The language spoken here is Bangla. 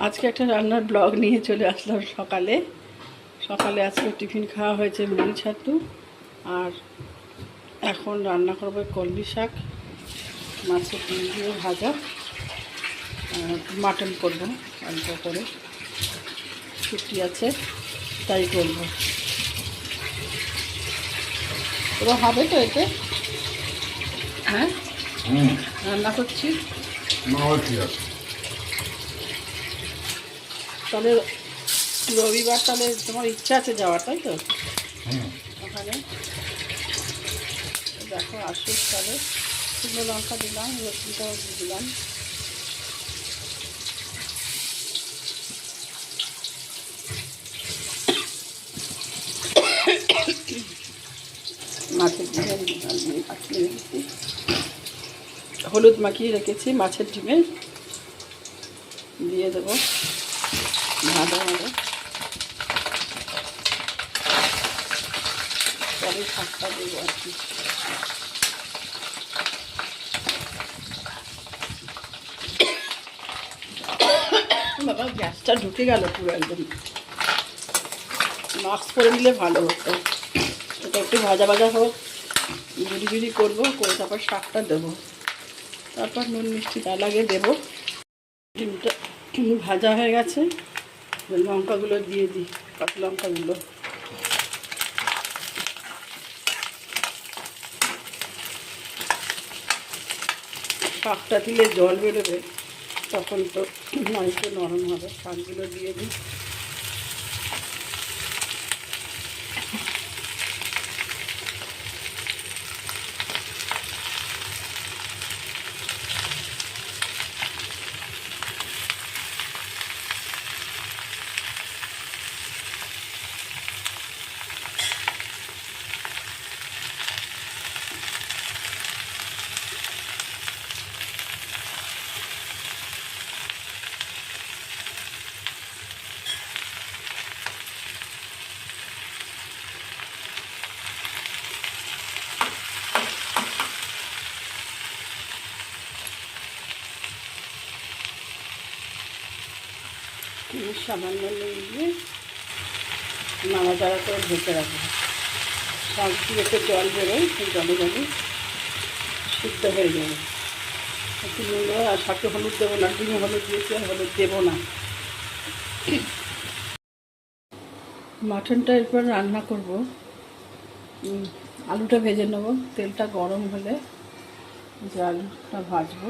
আজকে একটা রান্নার ব্লগ নিয়ে চলে আসলাম। সকালে আজকে টিফিন খাওয়া হয়েছে মুড়ি ছাতু, আর এখন রান্না করবো কলমি শাক, মাছের ডিম দিয়ে ভাজা, মাটন করবো অল্প করে, ছুটি আছে তাই করবো। এবার হবে তো এতে? হ্যাঁ, রান্না করছি। তাহলে রবিবার তাহলে তোমার ইচ্ছা আছে যাওয়ার, তাই তো? ওখানে দেখো আসুক, তাহলে শুকনো লঙ্কা দিলাম, রসুনটাও দিলাম। মাছের ডিমে মাখিয়ে রেখেছি, হলুদ মাখিয়ে রেখেছি মাছের ডিমে, দিয়ে দেবো ভাজা ভাজা। পরে শাকটা দেবো আর কি। বাবা গ্যাসটা ঢুকে গেল পুরো একদম, মাস্ক করে নিলে ভালো হতো। এটা একটু ভাজা ভাজা হোক, ঝুড়ি ঝুড়ি করবো, করে তারপর শাকটা দেবো, তারপর নুন মিষ্টি যা লাগে দেবো। ডিমটা ভাজা হয়ে গেছে, লঙ্কাগুলো দিয়ে দিই, কাঁচা লঙ্কাগুলো। শাকটা দিলে জল বেরোবে, তখন তো মাংস নরম হবে। শাকগুলো দিয়ে দিই। সামান্য নুন দিয়ে নাড়াচাড়া করে ঢেকে রাখবো। শাক দিয়ে একটু জল বেরোয়, সেই জলে জলে সিদ্ধ হয়ে যাবে। একটু নুন দেবো, আর শাকে হলুদ দেবো না, ডিমে হলুদ দিয়েছি, আর হলুদ দেবো না। মাটনটা এরপর রান্না করব। আলুটা ভেজে নেবো, তেলটা গরম হলে যে আলুটা ভাজবো।